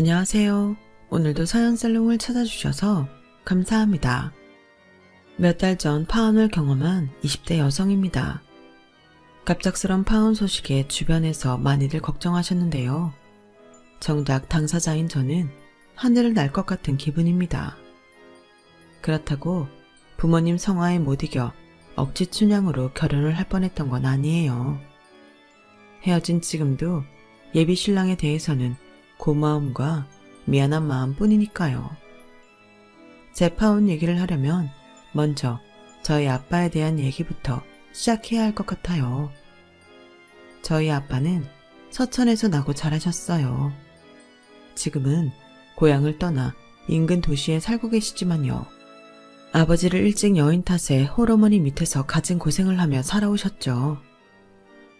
안녕하세요. 오늘도 사연살롱을 찾아주셔서 감사합니다. 몇 달 전 파혼을 경험한 20대 여성입니다. 갑작스런 파혼 소식에 주변에서 많이들 걱정하셨는데요. 정작 당사자인 저는 하늘을 날 것 같은 기분입니다. 그렇다고 부모님 성화에 못 이겨 억지 춘향으로 결혼을 할 뻔했던 건 아니에요. 헤어진 지금도 예비 신랑에 대해서는 고마움과 미안한 마음 뿐이니까요. 제 파혼 얘기를 하려면 먼저 저희 아빠에 대한 얘기부터 시작해야 할 것 같아요. 저희 아빠는 서천에서 나고 자라셨어요. 지금은 고향을 떠나 인근 도시에 살고 계시지만요. 아버지를 일찍 여인 탓에 홀어머니 밑에서 가진 고생을 하며 살아오셨죠.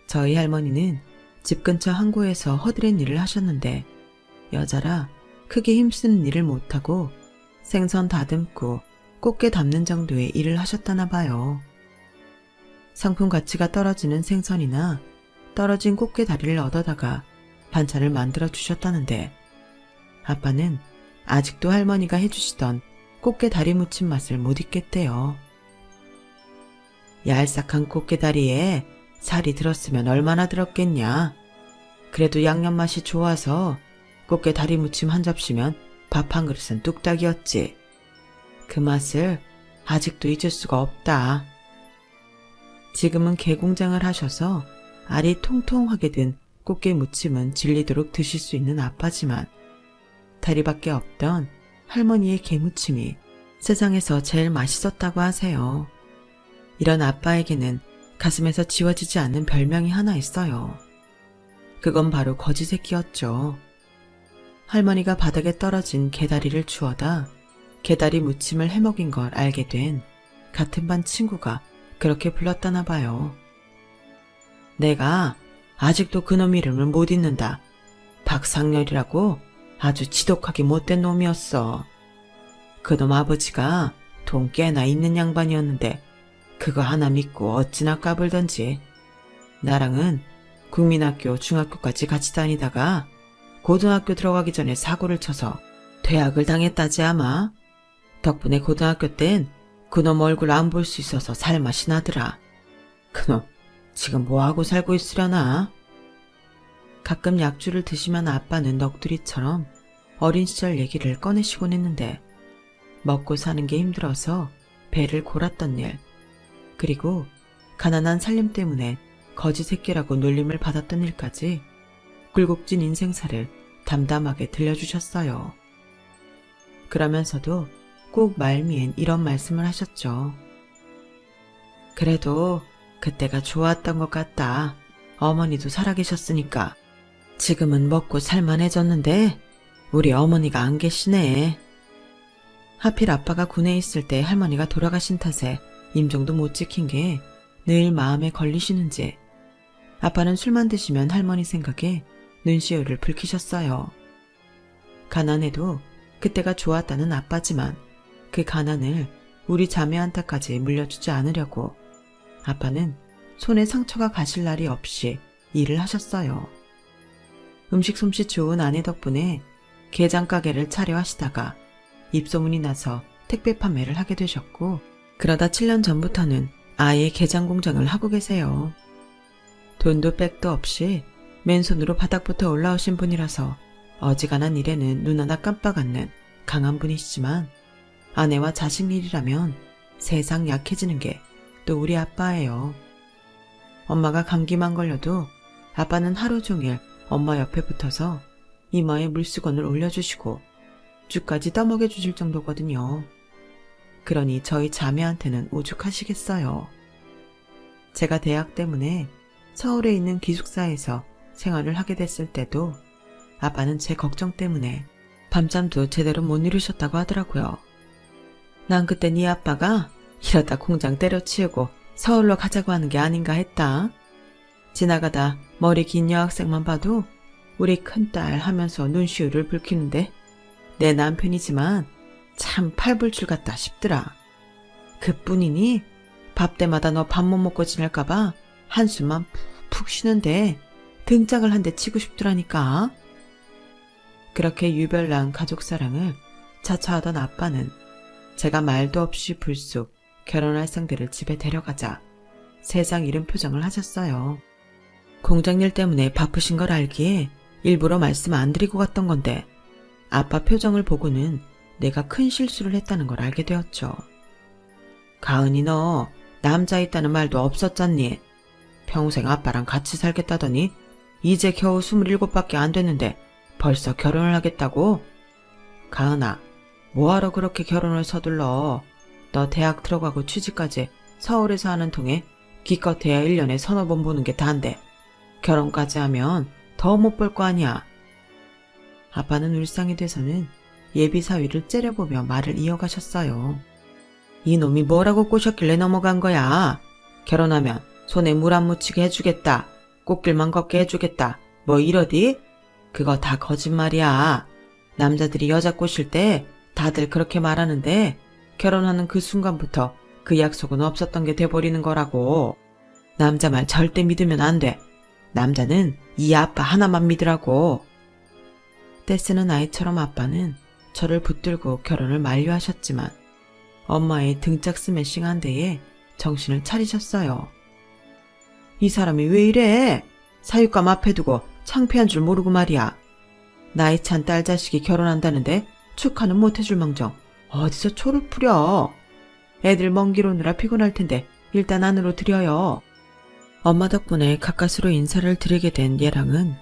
저희 할머니는 집 근처 항구에서 허드렛 일을 하셨는데 여자라 크게 힘쓰는 일을 못하고 생선 다듬고 꽃게 담는 정도의 일을 하셨다나 봐요. 상품 가치가 떨어지는 생선이나 떨어진 꽃게 다리를 얻어다가 반찬을 만들어 주셨다는데 아빠는 아직도 할머니가 해주시던 꽃게 다리 무침 맛을 못 잊겠대요. 얄싹한 꽃게 다리에 살이 들었으면 얼마나 들었겠냐. 그래도 양념 맛이 좋아서 꽃게 다리 무침 한 접시면 밥 한 그릇은 뚝딱이었지. 그 맛을 아직도 잊을 수가 없다. 지금은 개공장을 하셔서 알이 통통하게 든 꽃게 무침은 질리도록 드실 수 있는 아빠지만 다리밖에 없던 할머니의 게무침이 세상에서 제일 맛있었다고 하세요. 이런 아빠에게는 가슴에서 지워지지 않는 별명이 하나 있어요. 그건 바로 거지 새끼였죠. 할머니가 바닥에 떨어진 개다리를 주워다 개다리 무침을 해먹인 걸 알게 된 같은 반 친구가 그렇게 불렀다나 봐요. 내가 아직도 그놈 이름을 못 잊는다. 박상렬이라고 아주 지독하게 못된 놈이었어. 그놈 아버지가 돈 꽤나 있는 양반이었는데 그거 하나 믿고 어찌나 까불던지. 나랑은 국민학교 중학교까지 같이 다니다가 고등학교 들어가기 전에 사고를 쳐서 퇴학을 당했다지 아마. 덕분에 고등학교 땐 그놈 얼굴 안 볼 수 있어서 살맛이 나더라. 그놈 지금 뭐하고 살고 있으려나? 가끔 약주를 드시면 아빠는 넋두리처럼 어린 시절 얘기를 꺼내시곤 했는데 먹고 사는 게 힘들어서 배를 골았던 일, 그리고 가난한 살림 때문에 거지 새끼라고 놀림을 받았던 일까지 굴곡진 인생사를 담담하게 들려주셨어요. 그러면서도 꼭 말미엔 이런 말씀을 하셨죠. 그래도 그때가 좋았던 것 같다. 어머니도 살아계셨으니까. 지금은 먹고 살만해졌는데 우리 어머니가 안 계시네. 하필 아빠가 군에 있을 때 할머니가 돌아가신 탓에 임종도 못 지킨 게 늘 마음에 걸리시는지 아빠는 술만 드시면 할머니 생각에 눈시울을 붉히셨어요. 가난해도 그때가 좋았다는 아빠지만 그 가난을 우리 자매한테까지 물려주지 않으려고 아빠는 손에 상처가 가실 날이 없이 일을 하셨어요. 음식 솜씨 좋은 아내 덕분에 게장 가게를 차려 하시다가 입소문이 나서 택배 판매를 하게 되셨고 그러다 7년 전부터는 아예 게장 공장을 하고 계세요. 돈도 백도 없이 맨손으로 바닥부터 올라오신 분이라서 어지간한 일에는 눈 하나 깜빡 않는 강한 분이시지만 아내와 자식 일이라면 세상 약해지는 게 또 우리 아빠예요. 엄마가 감기만 걸려도 아빠는 하루 종일 엄마 옆에 붙어서 이마에 물수건을 올려주시고 죽까지 떠먹여 주실 정도거든요. 그러니 저희 자매한테는 오죽하시겠어요. 제가 대학 때문에 서울에 있는 기숙사에서 생활을 하게 됐을 때도 아빠는 제 걱정 때문에 밤잠도 제대로 못 이루셨다고 하더라고요. 난 그때 네 아빠가 이러다 공장 때려치우고 서울로 가자고 하는 게 아닌가 했다. 지나가다 머리 긴 여학생만 봐도 우리 큰딸 하면서 눈시울을 붉히는데 내 남편이지만 참 팔불출 같다 싶더라. 그뿐이니 밥 때마다 너 밥 못 먹고 지낼까봐 한숨만 푹 쉬는데 등짝을 한 대 치고 싶더라니까. 그렇게 유별난 가족사랑을 자처하던 아빠는 제가 말도 없이 불쑥 결혼할 상대를 집에 데려가자 세상 잃은 표정을 하셨어요. 공장일 때문에 바쁘신 걸 알기에 일부러 말씀 안 드리고 갔던 건데 아빠 표정을 보고는 내가 큰 실수를 했다는 걸 알게 되었죠. 가은이 너 남자 있다는 말도 없었잖니. 평생 아빠랑 같이 살겠다더니 이제 겨우 27밖에 안 됐는데 벌써 결혼을 하겠다고? 가은아, 뭐하러 그렇게 결혼을 서둘러. 너 대학 들어가고 취직까지 서울에서 하는 통에 기껏해야 1년에 서너 번 보는 게 다인데 결혼까지 하면 더 못 볼 거 아니야. 아빠는 울상이 돼서는 예비 사위를 째려보며 말을 이어가셨어요. 이놈이 뭐라고 꼬셨길래 넘어간 거야. 결혼하면 손에 물 안 묻히게 해주겠다. 꽃길만 걷게 해주겠다. 뭐 이러디? 그거 다 거짓말이야. 남자들이 여자 꼬실 때 다들 그렇게 말하는데 결혼하는 그 순간부터 그 약속은 없었던 게 돼버리는 거라고. 남자 말 절대 믿으면 안 돼. 남자는 이 아빠 하나만 믿으라고. 떼쓰는 아이처럼 아빠는 저를 붙들고 결혼을 만류하셨지만 엄마의 등짝 스매싱한 데에 정신을 차리셨어요. 이 사람이 왜 이래? 사육감 앞에 두고 창피한 줄 모르고 말이야. 나이 찬 딸 자식이 결혼한다는데 축하는 못 해줄 망정 어디서 초를 뿌려. 애들 먼 길 오느라 피곤할 텐데 일단 안으로 들여요. 엄마 덕분에 가까스로 인사를 드리게 된 얘랑은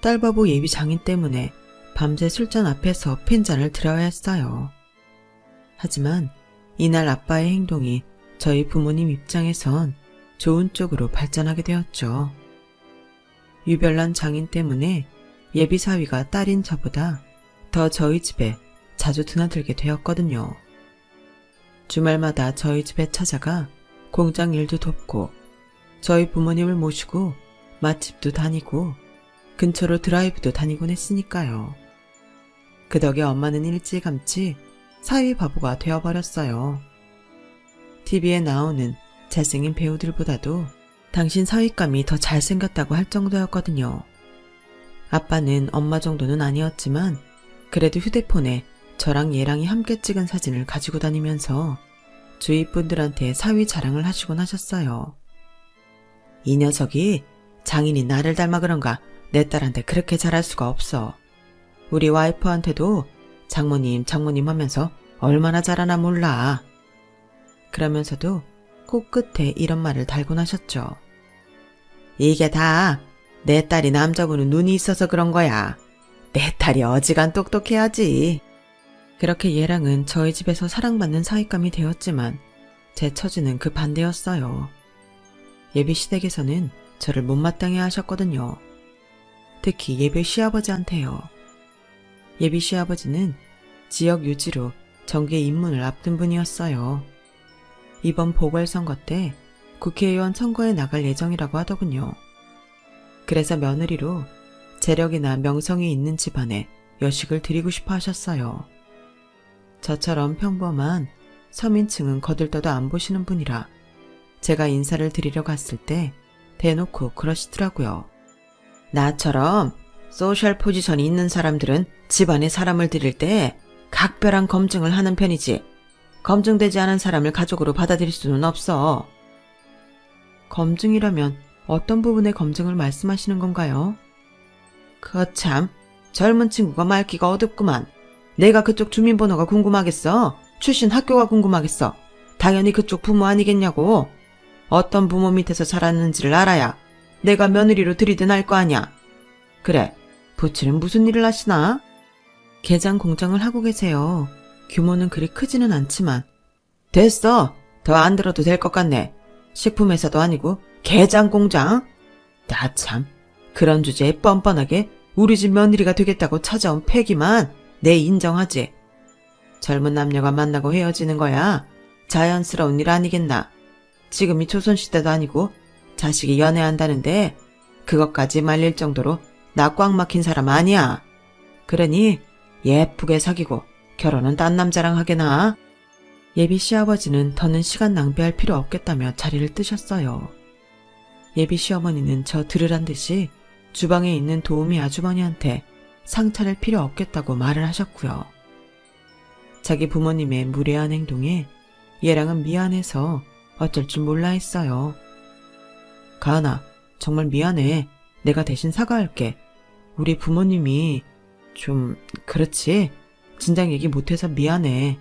딸바보 예비 장인 때문에 밤새 술잔 앞에서 핀잔을 들어야 했어요. 하지만 이날 아빠의 행동이 저희 부모님 입장에선 좋은 쪽으로 발전하게 되었죠. 유별난 장인 때문에 예비 사위가 딸인 저보다 더 저희 집에 자주 드나들게 되었거든요. 주말마다 저희 집에 찾아가 공장 일도 돕고 저희 부모님을 모시고 맛집도 다니고 근처로 드라이브도 다니곤 했으니까요. 그 덕에 엄마는 일찌감치 사위 바보가 되어버렸어요. TV에 나오는 잘생긴 배우들보다도 당신 사위감이 더 잘생겼다고 할 정도였거든요. 아빠는 엄마 정도는 아니었지만 그래도 휴대폰에 저랑 얘랑이 함께 찍은 사진을 가지고 다니면서 주위 분들한테 사위 자랑을 하시곤 하셨어요. 이 녀석이 장인이 나를 닮아 그런가 내 딸한테 그렇게 잘할 수가 없어. 우리 와이프한테도 장모님 장모님 하면서 얼마나 잘하나 몰라. 그러면서도 코끝에 이런 말을 달곤 하셨죠. 이게 다 내 딸이 남자 보는 눈이 있어서 그런 거야. 내 딸이 어지간 똑똑해야지. 그렇게 얘랑은 저희 집에서 사랑받는 사윗감이 되었지만 제 처지는 그 반대였어요. 예비 시댁에서는 저를 못마땅해 하셨거든요. 특히 예비 시아버지한테요. 예비 시아버지는 지역 유지로 정계 입문을 앞둔 분이었어요. 이번 보궐선거 때 국회의원 선거에 나갈 예정이라고 하더군요. 그래서 며느리로 재력이나 명성이 있는 집안에 여식을 드리고 싶어 하셨어요. 저처럼 평범한 서민층은 거들떠도 안 보시는 분이라 제가 인사를 드리러 갔을 때 대놓고 그러시더라고요. 나처럼 소셜 포지션이 있는 사람들은 집안에 사람을 들일 때 각별한 검증을 하는 편이지 검증되지 않은 사람을 가족으로 받아들일 수는 없어. 검증이라면 어떤 부분의 검증을 말씀하시는 건가요? 거참 젊은 친구가 말기가 어둡구만. 내가 그쪽 주민번호가 궁금하겠어? 출신 학교가 궁금하겠어? 당연히 그쪽 부모 아니겠냐고. 어떤 부모 밑에서 자랐는지를 알아야 내가 며느리로 들이든 할 거 아냐. 그래, 부친은 무슨 일을 하시나? 게장 공장을 하고 계세요. 규모는 그리 크지는 않지만. 됐어. 더 안 들어도 될 것 같네. 식품회사도 아니고 게장 공장? 나 참, 그런 주제에 뻔뻔하게 우리 집 며느리가 되겠다고 찾아온 패기만 내 인정하지. 젊은 남녀가 만나고 헤어지는 거야 자연스러운 일 아니겠나. 지금이 조선시대도 아니고 자식이 연애한다는데 그것까지 말릴 정도로 나 꽉 막힌 사람 아니야. 그러니 예쁘게 사귀고 결혼은 딴 남자랑 하게나. 예비 시아버지는 더는 시간 낭비할 필요 없겠다며 자리를 뜨셨어요. 예비 시어머니는 저 들으란 듯이 주방에 있는 도우미 아주머니한테 상 차릴 필요 없겠다고 말을 하셨고요. 자기 부모님의 무례한 행동에 얘랑은 미안해서 어쩔 줄 몰라 했어요. 가은아, 정말 미안해. 내가 대신 사과할게. 우리 부모님이 좀 그렇지? 진작 얘기 못해서 미안해.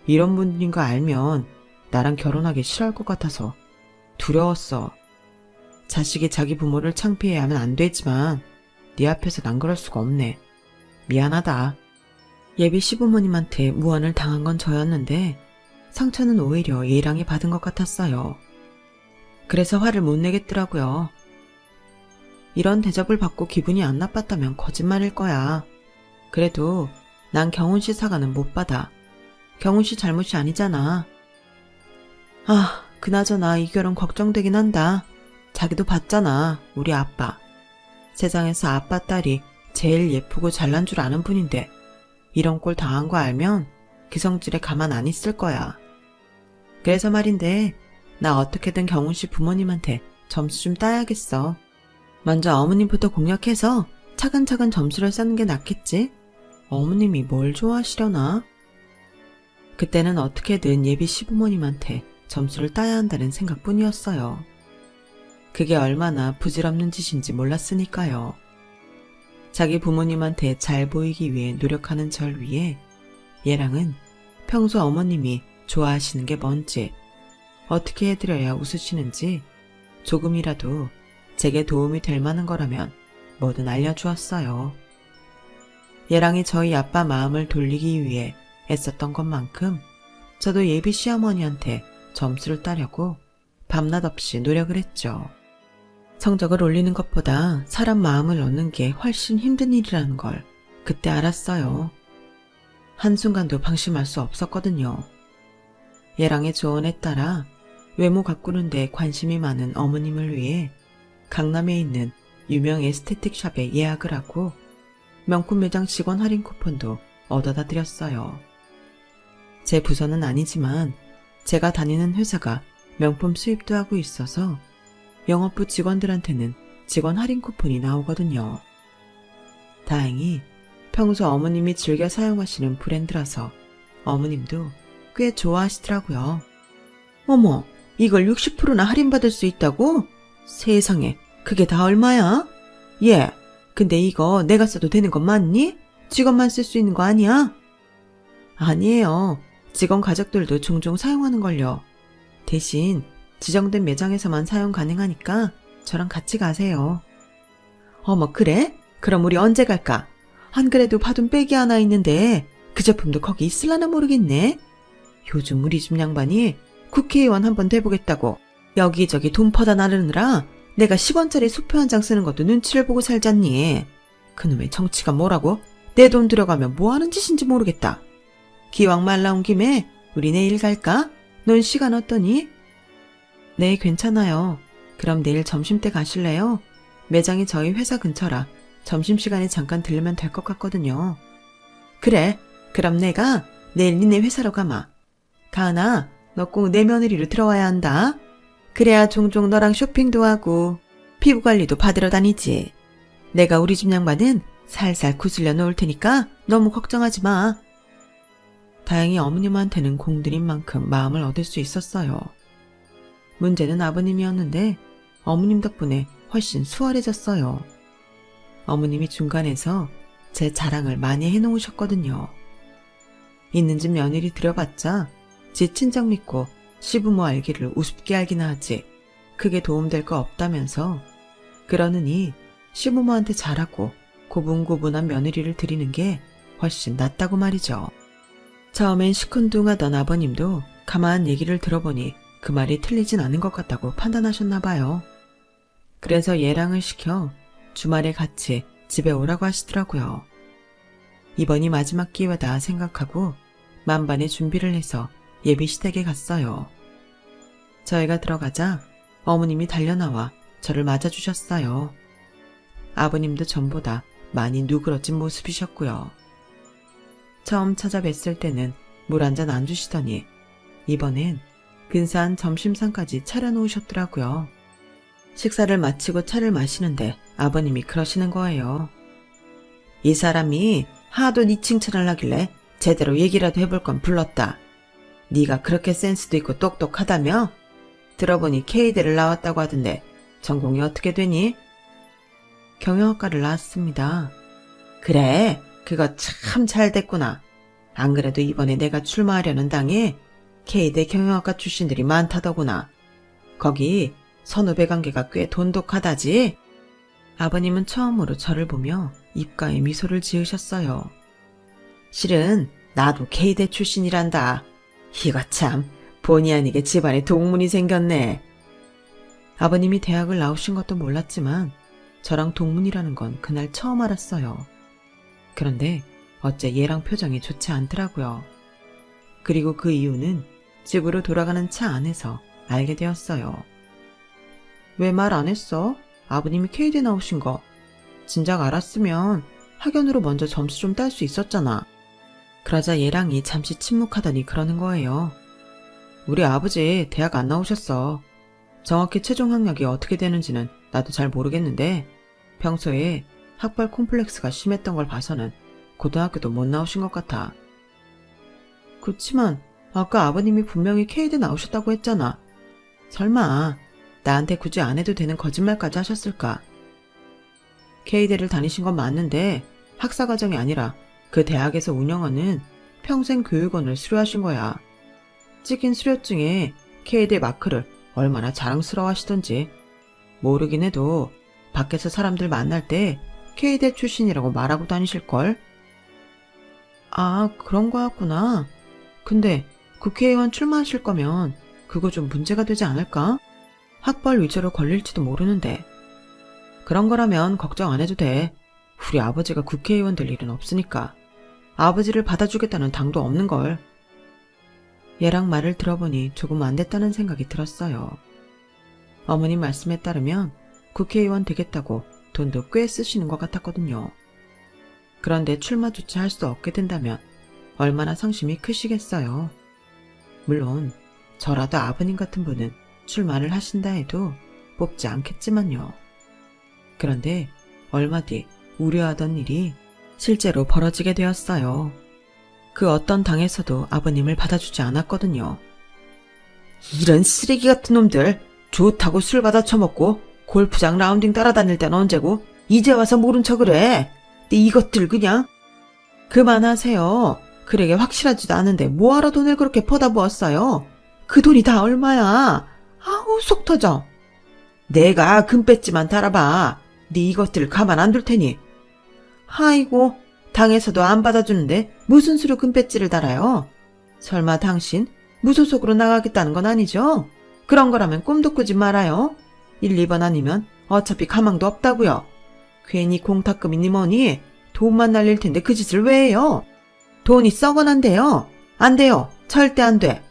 이런 분인 거 알면 나랑 결혼하기 싫어할 것 같아서 두려웠어. 자식이 자기 부모를 창피해야 하면 안 되지만 네 앞에서 난 그럴 수가 없네. 미안하다. 예비 시부모님한테 무안을 당한 건 저였는데 상처는 오히려 예랑이 받은 것 같았어요. 그래서 화를 못 내겠더라고요. 이런 대접을 받고 기분이 안 나빴다면 거짓말일 거야. 그래도 난 경훈씨 사과는 못 받아. 경훈씨 잘못이 아니잖아. 아, 그나저나 이 결혼 걱정되긴 한다. 자기도 봤잖아, 우리 아빠. 세상에서 아빠 딸이 제일 예쁘고 잘난 줄 아는 분인데 이런 꼴 당한 거 알면 기성질에 가만 안 있을 거야. 그래서 말인데 나 어떻게든 경훈씨 부모님한테 점수 좀 따야겠어. 먼저 어머님부터 공략해서 차근차근 점수를 쌓는 게 낫겠지? 어머님이 뭘 좋아하시려나? 그때는 어떻게든 예비 시부모님한테 점수를 따야 한다는 생각뿐이었어요. 그게 얼마나 부질없는 짓인지 몰랐으니까요. 자기 부모님한테 잘 보이기 위해 노력하는 절 위에 얘랑은 평소 어머님이 좋아하시는 게 뭔지, 어떻게 해드려야 웃으시는지 조금이라도 제게 도움이 될 만한 거라면 뭐든 알려주었어요. 얘랑이 저희 아빠 마음을 돌리기 위해 애썼던 것만큼 저도 예비 시어머니한테 점수를 따려고 밤낮 없이 노력을 했죠. 성적을 올리는 것보다 사람 마음을 얻는 게 훨씬 힘든 일이라는 걸 그때 알았어요. 한순간도 방심할 수 없었거든요. 얘랑의 조언에 따라 외모 가꾸는 데 관심이 많은 어머님을 위해 강남에 있는 유명 에스테틱 샵에 예약을 하고 명품 매장 직원 할인 쿠폰도 얻어다 드렸어요. 제 부서는 아니지만 제가 다니는 회사가 명품 수입도 하고 있어서 영업부 직원들한테는 직원 할인 쿠폰이 나오거든요. 다행히 평소 어머님이 즐겨 사용하시는 브랜드라서 어머님도 꽤 좋아하시더라고요. 어머, 이걸 60%나 할인받을 수 있다고? 세상에, 그게 다 얼마야? 예, 근데 이거 내가 써도 되는 건 맞니? 직원만 쓸 수 있는 거 아니야? 아니에요. 직원 가족들도 종종 사용하는걸요. 대신 지정된 매장에서만 사용 가능하니까 저랑 같이 가세요. 어머, 그래? 그럼 우리 언제 갈까? 안 그래도 받은 백이 하나 있는데 그 제품도 거기 있을라나 모르겠네. 요즘 우리 집 양반이 국회의원 한번 돼보겠다고 여기저기 돈 퍼다 나르느라 내가 10원짜리 수표 한 장 쓰는 것도 눈치를 보고 살잖니. 그놈의 정치가 뭐라고? 내 돈 들여가면 뭐하는 짓인지 모르겠다. 기왕 말 나온 김에 우리 내일 갈까? 넌 시간 어떠니? 네, 괜찮아요. 그럼 내일 점심때 가실래요? 매장이 저희 회사 근처라 점심시간에 잠깐 들르면 될 것 같거든요. 그래, 그럼 내가 내일 니네 회사로 가마. 가은아, 너 꼭 내 며느리로 들어와야 한다. 그래야 종종 너랑 쇼핑도 하고 피부관리도 받으러 다니지. 내가 우리 집 양반은 살살 구슬려 놓을 테니까 너무 걱정하지 마. 다행히 어머님한테는 공들인 만큼 마음을 얻을 수 있었어요. 문제는 아버님이었는데 어머님 덕분에 훨씬 수월해졌어요. 어머님이 중간에서 제 자랑을 많이 해놓으셨거든요. 있는 집 며느리 들여봤자 지 친정 믿고 시부모 알기를 우습게 알기나 하지 크게 도움될 거 없다면서 그러느니 시부모한테 잘하고 고분고분한 며느리를 드리는 게 훨씬 낫다고 말이죠. 처음엔 시큰둥하던 아버님도 가만 얘기를 들어보니 그 말이 틀리진 않은 것 같다고 판단하셨나 봐요. 그래서 예랑을 시켜 주말에 같이 집에 오라고 하시더라고요. 이번이 마지막 기회다 생각하고 만반의 준비를 해서 예비시댁에 갔어요. 저희가 들어가자 어머님이 달려나와 저를 맞아주셨어요. 아버님도 전보다 많이 누그러진 모습이셨고요. 처음 찾아뵀을 때는 물 한 잔 안 주시더니 이번엔 근사한 점심상까지 차려놓으셨더라고요. 식사를 마치고 차를 마시는데 아버님이 그러시는 거예요. 이 사람이 하도 네 칭찬을 하길래 제대로 얘기라도 해볼 건 불렀다. 네가 그렇게 센스도 있고 똑똑하다며? 들어보니 K대를 나왔다고 하던데 전공이 어떻게 되니? 경영학과를 나왔습니다. 그래, 그거 참 잘 됐구나. 안 그래도 이번에 내가 출마하려는 당에 K대 경영학과 출신들이 많다더구나. 거기 선후배 관계가 꽤 돈독하다지? 아버님은 처음으로 저를 보며 입가에 미소를 지으셨어요. 실은 나도 K대 출신이란다. 이거 참 본의 아니게 집안에 동문이 생겼네. 아버님이 대학을 나오신 것도 몰랐지만 저랑 동문이라는 건 그날 처음 알았어요. 그런데 어째 얘랑 표정이 좋지 않더라고요. 그리고 그 이유는 집으로 돌아가는 차 안에서 알게 되었어요. 왜 말 안 했어? 아버님이 K대 나오신 거. 진작 알았으면 학연으로 먼저 점수 좀 딸 수 있었잖아. 그러자 얘랑이 잠시 침묵하더니 그러는 거예요. 우리 아버지 대학 안 나오셨어. 정확히 최종 학력이 어떻게 되는지는 나도 잘 모르겠는데 평소에 학벌 콤플렉스가 심했던 걸 봐서는 고등학교도 못 나오신 것 같아. 그렇지만 아까 아버님이 분명히 K대 나오셨다고 했잖아. 설마 나한테 굳이 안 해도 되는 거짓말까지 하셨을까? K대를 다니신 건 맞는데 학사과정이 아니라 그 대학에서 운영하는 평생교육원을 수료하신 거야. 찍힌 수료증에 K대 마크를 얼마나 자랑스러워하시던지. 모르긴 해도 밖에서 사람들 만날 때 K대 출신이라고 말하고 다니실걸? 아, 그런 거였구나. 근데 국회의원 출마하실 거면 그거 좀 문제가 되지 않을까? 학벌 위조로 걸릴지도 모르는데. 그런 거라면 걱정 안 해도 돼. 우리 아버지가 국회의원 될 일은 없으니까. 아버지를 받아주겠다는 당도 없는걸. 얘랑 말을 들어보니 조금 안 됐다는 생각이 들었어요. 어머님 말씀에 따르면 국회의원 되겠다고 돈도 꽤 쓰시는 것 같았거든요. 그런데 출마조차 할 수 없게 된다면 얼마나 상심이 크시겠어요. 물론 저라도 아버님 같은 분은 출마를 하신다 해도 뽑지 않겠지만요. 그런데 얼마 뒤 우려하던 일이 실제로 벌어지게 되었어요. 그 어떤 당에서도 아버님을 받아주지 않았거든요. 이런 쓰레기 같은 놈들, 좋다고 술 받아 처먹고 골프장 라운딩 따라다닐 때는 언제고 이제 와서 모른 척을 해. 근데 이것들 그냥. 그만하세요. 그러게 확실하지도 않은데 뭐하러 돈을 그렇게 퍼다 부었어요. 그 돈이 다 얼마야. 아우 속 터져. 내가 금배지만 달아봐. 네 이것들 가만 안 둘 테니. 아이고, 당에서도 안 받아주는데 무슨 수로 금배지를 달아요? 설마 당신 무소속으로 나가겠다는 건 아니죠? 그런 거라면 꿈도 꾸지 말아요. 1, 2번 아니면 어차피 가망도 없다고요. 괜히 공탁금이니 뭐니 돈만 날릴 텐데 그 짓을 왜 해요? 돈이 썩어난대요. 안 돼요. 절대 안 돼.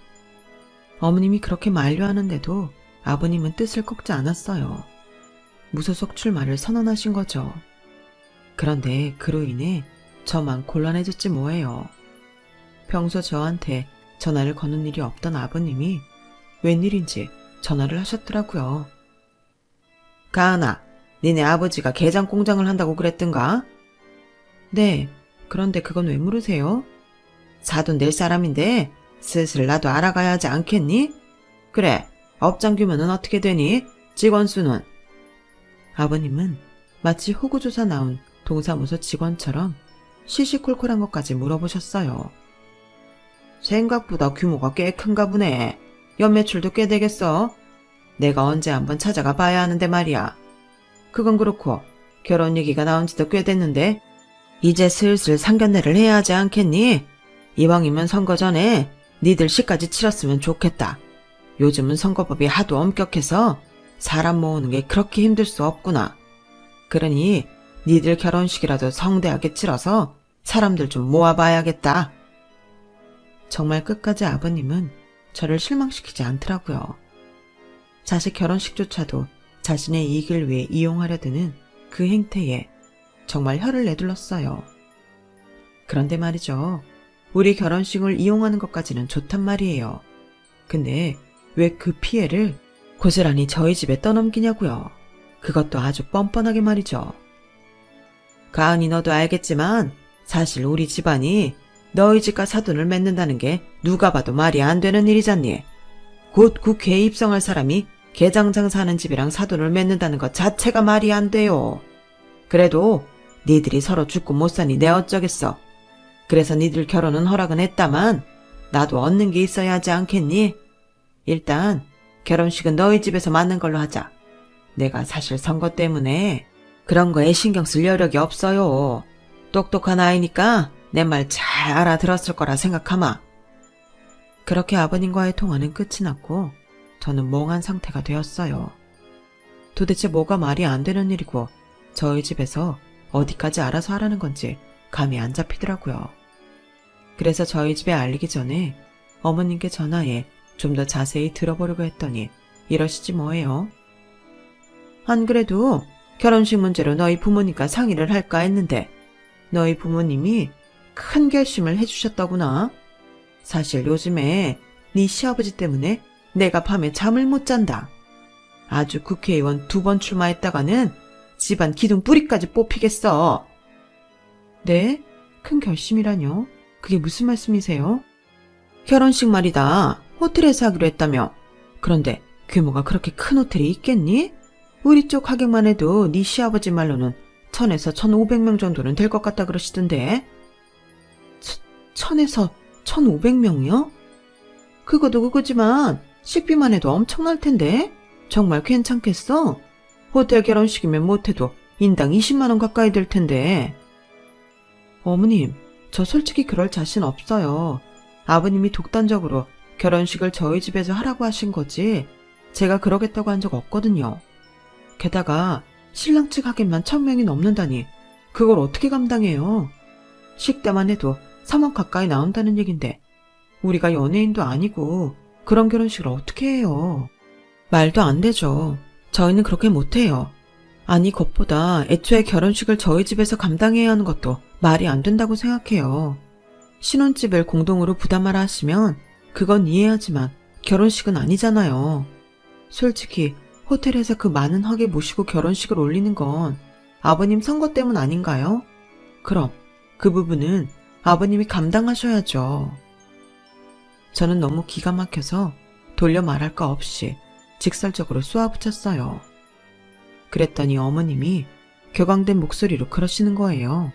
어머님이 그렇게 만류하는데도 아버님은 뜻을 꺾지 않았어요. 무소속 출마를 선언하신 거죠. 그런데 그로 인해 저만 곤란해졌지 뭐예요. 평소 저한테 전화를 거는 일이 없던 아버님이 웬일인지 전화를 하셨더라고요. 가은아, 니네 아버지가 게장 공장을 한다고 그랬던가? 네, 그런데 그건 왜 물으세요? 사돈 낼 사람인데 슬슬 나도 알아가야 하지 않겠니? 그래, 업장 규모는 어떻게 되니? 직원 수는? 아버님은 마치 호구조사 나온 동사무소 직원처럼 시시콜콜한 것까지 물어보셨어요. 생각보다 규모가 꽤 큰가 보네. 연매출도 꽤 되겠어. 내가 언제 한번 찾아가 봐야 하는데 말이야. 그건 그렇고 결혼 얘기가 나온 지도 꽤 됐는데 이제 슬슬 상견례를 해야 하지 않겠니? 이왕이면 선거 전에 니들 시까지 치렀으면 좋겠다. 요즘은 선거법이 하도 엄격해서 사람 모으는 게 그렇게 힘들 수 없구나. 그러니 니들 결혼식이라도 성대하게 치러서 사람들 좀 모아봐야겠다. 정말 끝까지 아버님은 저를 실망시키지 않더라고요. 자식 결혼식조차도 자신의 이익을 위해 이용하려 드는 그 행태에 정말 혀를 내둘렀어요. 그런데 말이죠. 우리 결혼식을 이용하는 것까지는 좋단 말이에요. 근데 왜 그 피해를 고스란히 저희 집에 떠넘기냐고요. 그것도 아주 뻔뻔하게 말이죠. 가은이 너도 알겠지만 사실 우리 집안이 너희 집과 사돈을 맺는다는 게 누가 봐도 말이 안 되는 일이잖니. 곧 국회에 입성할 사람이 개장장사하는 집이랑 사돈을 맺는다는 것 자체가 말이 안 돼요. 그래도 니들이 서로 죽고 못 사니 내 어쩌겠어. 그래서 니들 결혼은 허락은 했다만 나도 얻는 게 있어야 하지 않겠니? 일단 결혼식은 너희 집에서 맞는 걸로 하자. 내가 사실 선거 때문에 그런 거에 신경 쓸 여력이 없어요. 똑똑한 아이니까 내 말 잘 알아들었을 거라 생각하마. 그렇게 아버님과의 통화는 끝이 났고 저는 멍한 상태가 되었어요. 도대체 뭐가 말이 안 되는 일이고 저희 집에서 어디까지 알아서 하라는 건지 감이 안 잡히더라고요. 그래서 저희 집에 알리기 전에 어머님께 전화해 좀 더 자세히 들어보려고 했더니 이러시지 뭐예요. 안 그래도 결혼식 문제로 너희 부모님과 상의를 할까 했는데 너희 부모님이 큰 결심을 해주셨더구나. 사실 요즘에 네 시아버지 때문에 내가 밤에 잠을 못 잔다. 아주 국회의원 2번 출마했다가는 집안 기둥 뿌리까지 뽑히겠어. 네? 큰 결심이라뇨? 그게 무슨 말씀이세요? 결혼식 말이다. 호텔에서 하기로 했다며. 그런데 규모가 그렇게 큰 호텔이 있겠니? 우리 쪽 하객만 해도 네 시아버지 말로는 1000에서 1500명 정도는 될 것 같다 그러시던데. 1000에서 1500명이요? 그거도 그거지만 식비만 해도 엄청날 텐데. 정말 괜찮겠어? 호텔 결혼식이면 못해도 인당 20만 원 가까이 될 텐데. 어머님, 저 솔직히 그럴 자신 없어요. 아버님이 독단적으로 결혼식을 저희 집에서 하라고 하신 거지 제가 그러겠다고 한 적 없거든요. 게다가 신랑 측 하객만 1000명이 넘는다니 그걸 어떻게 감당해요? 식대만 해도 3억 가까이 나온다는 얘긴데 우리가 연예인도 아니고 그런 결혼식을 어떻게 해요? 말도 안 되죠. 저희는 그렇게 못해요. 아니 그것보다 애초에 결혼식을 저희 집에서 감당해야 하는 것도 말이 안 된다고 생각해요. 신혼집을 공동으로 부담하라 하시면 그건 이해하지만 결혼식은 아니잖아요. 솔직히 호텔에서 그 많은 하객 모시고 결혼식을 올리는 건 아버님 선거 때문 아닌가요? 그럼 그 부분은 아버님이 감당하셔야죠. 저는 너무 기가 막혀서 돌려 말할 거 없이 직설적으로 쏘아붙였어요. 그랬더니 어머님이 격앙된 목소리로 그러시는 거예요.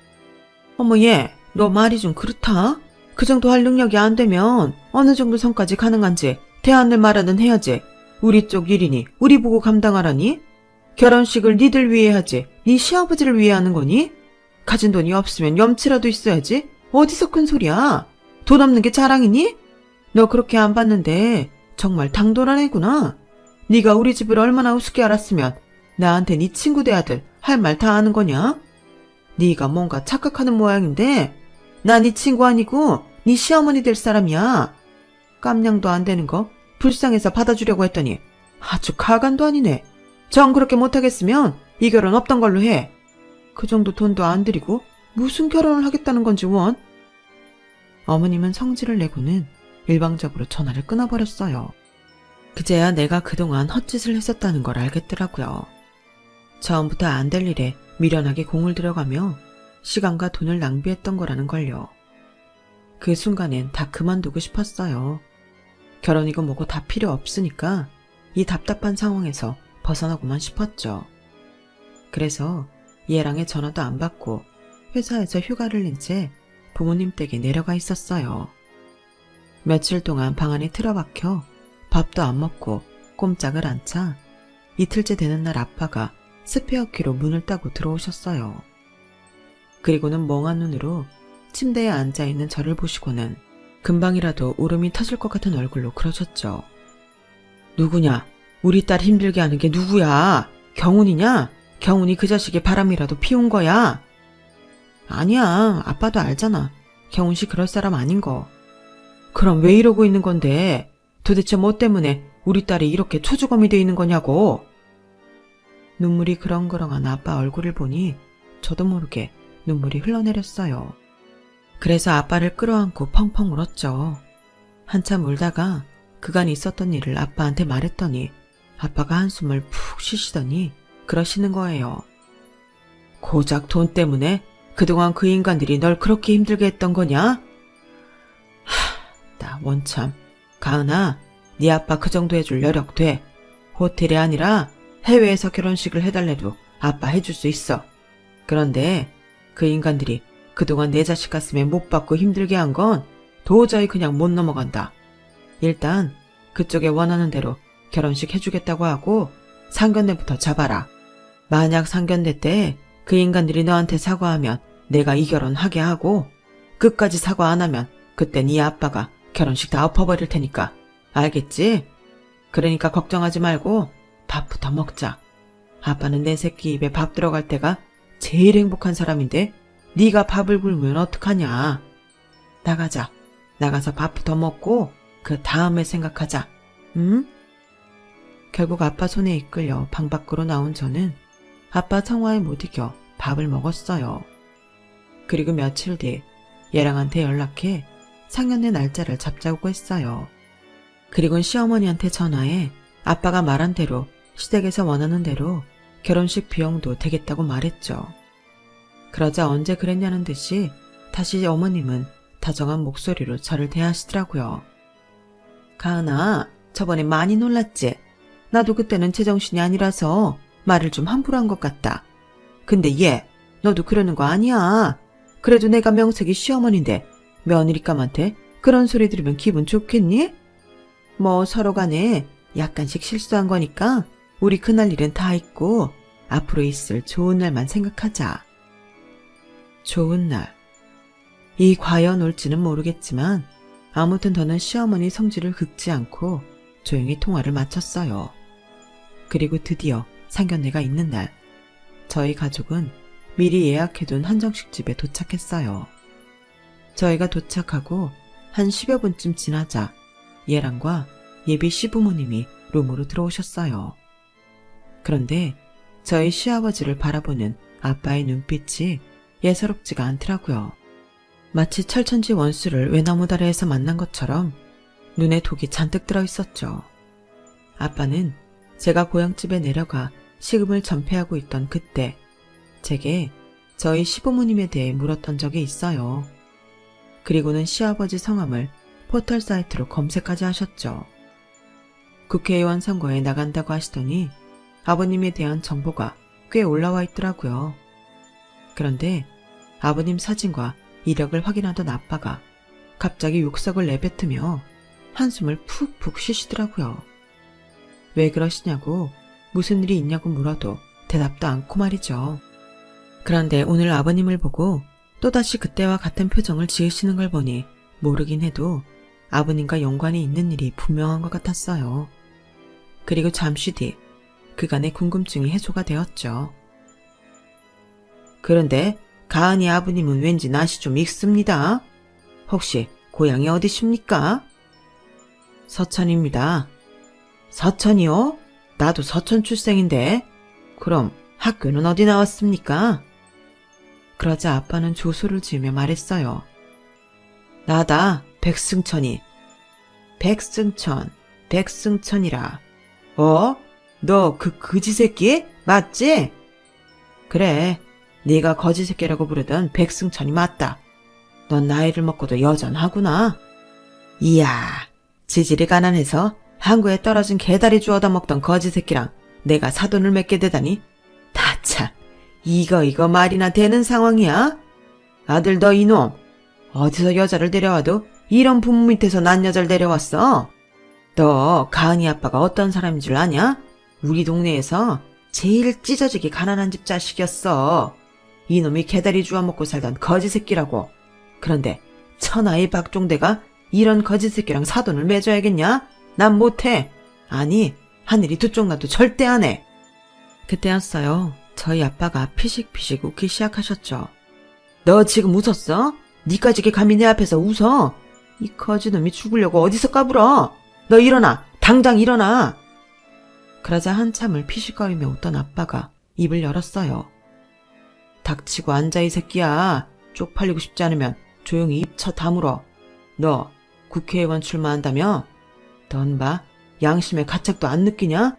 어머 얘, 너 말이 좀 그렇다? 그 정도 할 능력이 안 되면 어느 정도 선까지 가능한지 대안을 말하든 해야지. 우리 쪽 일이니 우리 보고 감당하라니? 결혼식을 니들 위해 하지 니 시아버지를 위해 하는 거니? 가진 돈이 없으면 염치라도 있어야지. 어디서 큰 소리야? 돈 없는 게 자랑이니? 너 그렇게 안 봤는데 정말 당돌한 애구나. 네가 우리 집을 얼마나 우습게 알았으면 나한테 네 친구 대 아들 할 말 다 하는 거냐? 네가 뭔가 착각하는 모양인데 나 네 친구 아니고 네 시어머니 될 사람이야. 깜냥도 안 되는 거 불쌍해서 받아주려고 했더니 아주 가관도 아니네. 정 그렇게 못하겠으면 이 결혼 없던 걸로 해. 그 정도 돈도 안 들이고 무슨 결혼을 하겠다는 건지 원. 어머님은 성질을 내고는 일방적으로 전화를 끊어버렸어요. 그제야 내가 그동안 헛짓을 했었다는 걸 알겠더라고요. 처음부터 안 될 일에 미련하게 공을 들여가며 시간과 돈을 낭비했던 거라는 걸요. 그 순간엔 다 그만두고 싶었어요. 결혼이고 뭐고 다 필요 없으니까 이 답답한 상황에서 벗어나고만 싶었죠. 그래서 얘랑의 전화도 안 받고 회사에서 휴가를 낸 채 부모님 댁에 내려가 있었어요. 며칠 동안 방 안에 틀어박혀 밥도 안 먹고 꼼짝을 안 차 이틀째 되는 날 아빠가 스페어키로 문을 따고 들어오셨어요. 그리고는 멍한 눈으로 침대에 앉아있는 저를 보시고는 금방이라도 울음이 터질 것 같은 얼굴로 그러셨죠. 누구냐? 우리 딸 힘들게 하는 게 누구야? 경훈이냐? 경훈이 그 자식이 바람이라도 피운 거야? 아니야, 아빠도 알잖아. 경훈 씨 그럴 사람 아닌 거. 그럼 왜 이러고 있는 건데? 도대체 뭐 때문에 우리 딸이 이렇게 초주검이 돼 있는 거냐고. 눈물이 그렁그렁한 아빠 얼굴을 보니 저도 모르게 눈물이 흘러내렸어요. 그래서 아빠를 끌어안고 펑펑 울었죠. 한참 울다가 그간 있었던 일을 아빠한테 말했더니 아빠가 한숨을 푹 쉬시더니 그러시는 거예요. 고작 돈 때문에 그동안 그 인간들이 널 그렇게 힘들게 했던 거냐? 나 원참. 가은아, 네 아빠 그 정도 해줄 여력 돼. 호텔이 아니라 해외에서 결혼식을 해달래도 아빠 해줄 수 있어. 그런데 그 인간들이 그동안 내 자식 가슴에 못 박고 힘들게 한 건 도저히 그냥 못 넘어간다. 일단 그쪽에 원하는 대로 결혼식 해주겠다고 하고 상견례부터 잡아라. 만약 상견례 때 그 인간들이 너한테 사과하면 내가 이 결혼 하게 하고, 끝까지 사과 안 하면 그때 네 아빠가 결혼식 다 엎어버릴 테니까. 알겠지? 그러니까 걱정하지 말고 밥부터 먹자. 아빠는 내 새끼 입에 밥 들어갈 때가 제일 행복한 사람인데 네가 밥을 굶으면 어떡하냐. 나가자. 나가서 밥부터 먹고 그 다음에 생각하자. 응? 결국 아빠 손에 이끌려 방 밖으로 나온 저는 아빠 청화에 못 이겨 밥을 먹었어요. 그리고 며칠 뒤 얘랑한테 연락해 상견례 날짜를 잡자고 했어요. 그리고는 시어머니한테 전화해 아빠가 말한 대로 시댁에서 원하는 대로 결혼식 비용도 되겠다고 말했죠. 그러자 언제 그랬냐는 듯이 다시 어머님은 다정한 목소리로 저를 대하시더라고요. 가은아, 저번에 많이 놀랐지? 나도 그때는 제정신이 아니라서 말을 좀 함부로 한 것 같다. 근데 얘, 너도 그러는 거 아니야. 그래도 내가 명색이 시어머니인데 며느리감한테 그런 소리 들으면 기분 좋겠니? 뭐 서로 간에 약간씩 실수한 거니까 우리 그날 일은 다 잊고 앞으로 있을 좋은 날만 생각하자. 좋은 날. 이 과연 올지는 모르겠지만 아무튼 저는 시어머니 성질을 긁지 않고 조용히 통화를 마쳤어요. 그리고 드디어 상견례가 있는 날, 저희 가족은 미리 예약해둔 한정식 집에 도착했어요. 저희가 도착하고 한 10여 분쯤 지나자 예랑과 예비 시부모님이 룸으로 들어오셨어요. 그런데 저희 시아버지를 바라보는 아빠의 눈빛이 예사롭지가 않더라고요. 마치 철천지 원수를 외나무 다리에서 만난 것처럼 눈에 독이 잔뜩 들어있었죠. 아빠는 제가 고향집에 내려가 시금을 전폐하고 있던 그때 제게 저희 시부모님에 대해 물었던 적이 있어요. 그리고는 시아버지 성함을 포털 사이트로 검색까지 하셨죠. 국회의원 선거에 나간다고 하시더니 아버님에 대한 정보가 꽤 올라와 있더라고요. 그런데 아버님 사진과 이력을 확인하던 아빠가 갑자기 욕석을 내뱉으며 한숨을 푹푹 쉬시더라고요. 왜 그러시냐고, 무슨 일이 있냐고 물어도 대답도 않고 말이죠. 그런데 오늘 아버님을 보고 또다시 그때와 같은 표정을 지으시는 걸 보니 모르긴 해도 아버님과 연관이 있는 일이 분명한 것 같았어요. 그리고 잠시 뒤 그간의 궁금증이 해소가 되었죠. 그런데 가은이 아버님은 왠지 낯이 좀 익습니다. 혹시 고향이 어디십니까? 서천입니다. 서천이요? 나도 서천 출생인데. 그럼 학교는 어디 나왔습니까? 그러자 아빠는 조소를 지으며 말했어요. 나다, 백승천이. 백승천이라. 어? 너 그 거지 새끼? 맞지? 그래, 네가 거지 새끼라고 부르던 백승천이 맞다. 넌 나이를 먹고도 여전하구나. 이야, 지질이 가난해서 항구에 떨어진 개다리 주워다 먹던 거지 새끼랑 내가 사돈을 맺게 되다니. 다참, 이거 말이나 되는 상황이야? 아들 너 이놈, 어디서 여자를 데려와도 이런 부모 밑에서 난 여자를 데려왔어? 너 가은이 아빠가 어떤 사람인 줄 아냐? 우리 동네에서 제일 찢어지게 가난한 집 자식이었어. 이놈이 개다리 주워 먹고 살던 거지 새끼라고. 그런데 천하의 박종대가 이런 거지 새끼랑 사돈을 맺어야겠냐? 난 못해. 아니, 하늘이 두 쪽 나도 절대 안 해. 그때였어요. 저희 아빠가 피식피식 웃기 시작하셨죠. 너 지금 웃었어? 니까지 감히 내 앞에서 웃어? 이 거지놈이 죽으려고 어디서 까불어? 너 일어나! 당장 일어나! 그러자 한참을 피식거리며 웃던 아빠가 입을 열었어요. 닥치고 앉아 이 새끼야. 쪽팔리고 싶지 않으면 조용히 입 쳐 다물어. 너 국회의원 출마한다며? 넌 봐, 양심의 가책도 안 느끼냐?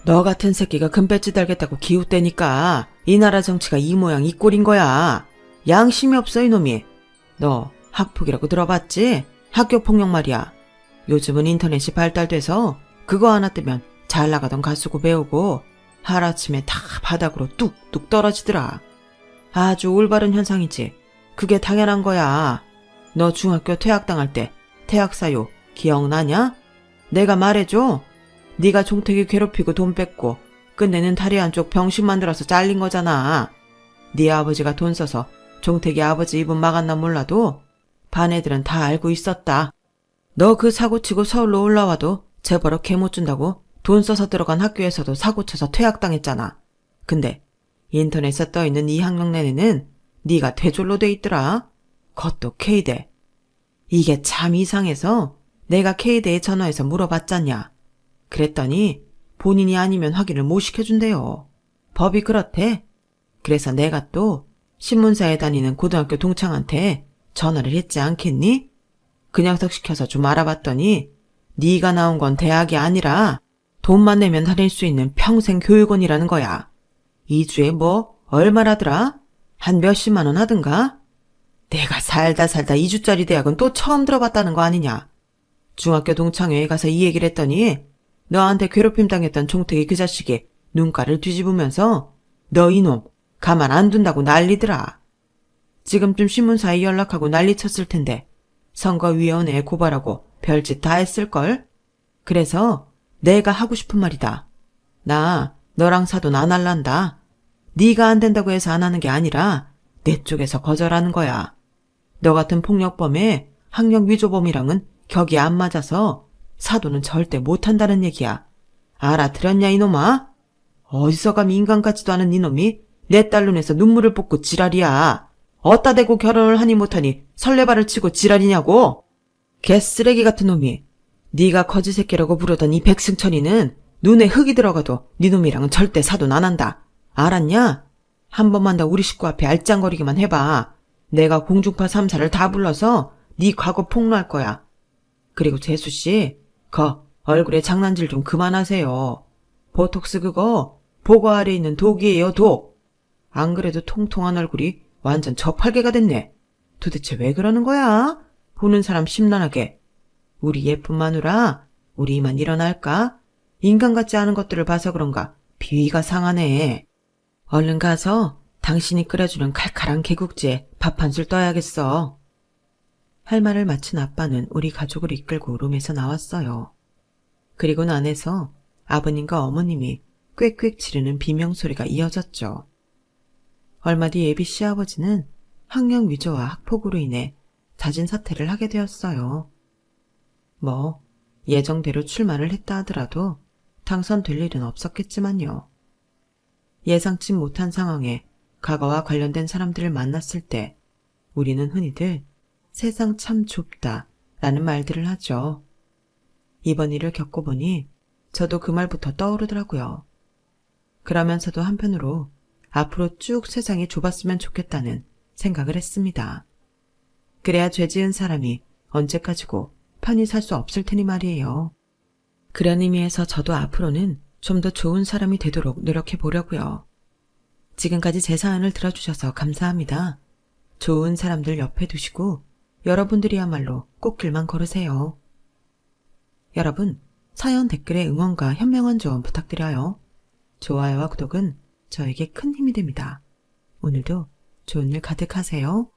너 같은 새끼가 금배지 달겠다고 기웃대니까 이 나라 정치가 이 모양 이 꼴인 거야. 양심이 없어 이놈이. 너 학폭이라고 들어봤지? 학교폭력 말이야. 요즘은 인터넷이 발달돼서 그거 하나 뜨면 잘 나가던 가수고 배우고 하루아침에 다 바닥으로 뚝뚝 떨어지더라. 아주 올바른 현상이지. 그게 당연한 거야. 너 중학교 퇴학당할 때 퇴학사유 기억나냐? 내가 말해줘. 네가 종택이 괴롭히고 돈 뺏고 끝내는 다리 한쪽 병신 만들어서 잘린 거잖아. 네 아버지가 돈 써서 종택이 아버지 입은 막았나 몰라도 반 애들은 다 알고 있었다. 너 그 사고치고 서울로 올라와도 재벌어 개 못 준다고 돈 써서 들어간 학교에서도 사고쳐서 퇴학당했잖아. 근데 인터넷에 떠있는 이 학력 내내는 네가 퇴졸로 돼 있더라. 그것도 K대. 이게 참 이상해서 내가 K대에 전화해서 물어봤잖냐. 그랬더니 본인이 아니면 확인을 못 시켜준대요. 법이 그렇대. 그래서 내가 또 신문사에 다니는 고등학교 동창한테 전화를 했지 않겠니? 그 녀석 시켜서 좀 알아봤더니 네가 나온 건 대학이 아니라 돈만 내면 다닐 수 있는 평생 교육원이라는 거야. 2주에 뭐 얼마라더라? 한 몇십만 원 하든가? 내가 살다 2주짜리 대학은 또 처음 들어봤다는 거 아니냐. 중학교 동창회에 가서 이 얘기를 했더니 너한테 괴롭힘 당했던 종택이 그 자식이 눈가를 뒤집으면서 너 이놈 가만 안 둔다고 난리더라. 지금쯤 신문사에 연락하고 난리쳤을 텐데 선거위원회에 고발하고 별짓 다 했을걸? 그래서 내가 하고 싶은 말이다. 나 너랑 사돈 안 할란다. 네가 안 된다고 해서 안 하는 게 아니라 내 쪽에서 거절하는 거야. 너 같은 폭력범에 학력 위조범이랑은 격이 안 맞아서 사돈은 절대 못한다는 얘기야. 알아들었냐 이놈아? 어디서 감히 인간 같지도 않은 이놈이 내 딸 눈에서 눈물을 뽑고 지랄이야. 어따 대고 결혼을 하니 못하니 설레발을 치고 지랄이냐고. 개쓰레기 같은 놈이. 네가 거지 새끼라고 부르던 이 백승천이는 눈에 흙이 들어가도 네 놈이랑은 절대 사돈 안 한다. 알았냐? 한 번만 더 우리 식구 앞에 알짱거리기만 해봐. 내가 공중파 3사를 다 불러서 네 과거 폭로할 거야. 그리고 재수씨, 얼굴에 장난질 좀 그만하세요. 보톡스 그거 보고 아래 있는 독이에요, 독. 안 그래도 통통한 얼굴이 완전 저팔계가 됐네. 도대체 왜 그러는 거야? 보는 사람 심란하게. 우리 예쁜 마누라, 우리 이만 일어날까? 인간 같지 않은 것들을 봐서 그런가 비위가 상하네. 얼른 가서 당신이 끓여주는 칼칼한 개국지에 밥 한술 떠야겠어. 할 말을 마친 아빠는 우리 가족을 이끌고 룸에서 나왔어요. 그리고는 안에서 아버님과 어머님이 꽥꽥 지르는 비명소리가 이어졌죠. 얼마 뒤 예비 시아버지는 학력 위조와 학폭으로 인해 자진 사퇴를 하게 되었어요. 뭐 예정대로 출마를 했다 하더라도 당선될 일은 없었겠지만요. 예상치 못한 상황에 과거와 관련된 사람들을 만났을 때 우리는 흔히들 세상 참 좁다 라는 말들을 하죠. 이번 일을 겪어보니 저도 그 말부터 떠오르더라고요. 그러면서도 한편으로 앞으로 쭉 세상이 좁았으면 좋겠다는 생각을 했습니다. 그래야 죄 지은 사람이 언제까지고 편히 살 수 없을 테니 말이에요. 그런 의미에서 저도 앞으로는 좀 더 좋은 사람이 되도록 노력해 보려고요. 지금까지 제 사연을 들어주셔서 감사합니다. 좋은 사람들 옆에 두시고 여러분들이야말로 꽃길만 걸으세요. 여러분, 사연 댓글에 응원과 현명한 조언 부탁드려요. 좋아요와 구독은 저에게 큰 힘이 됩니다. 오늘도 좋은 일 가득하세요.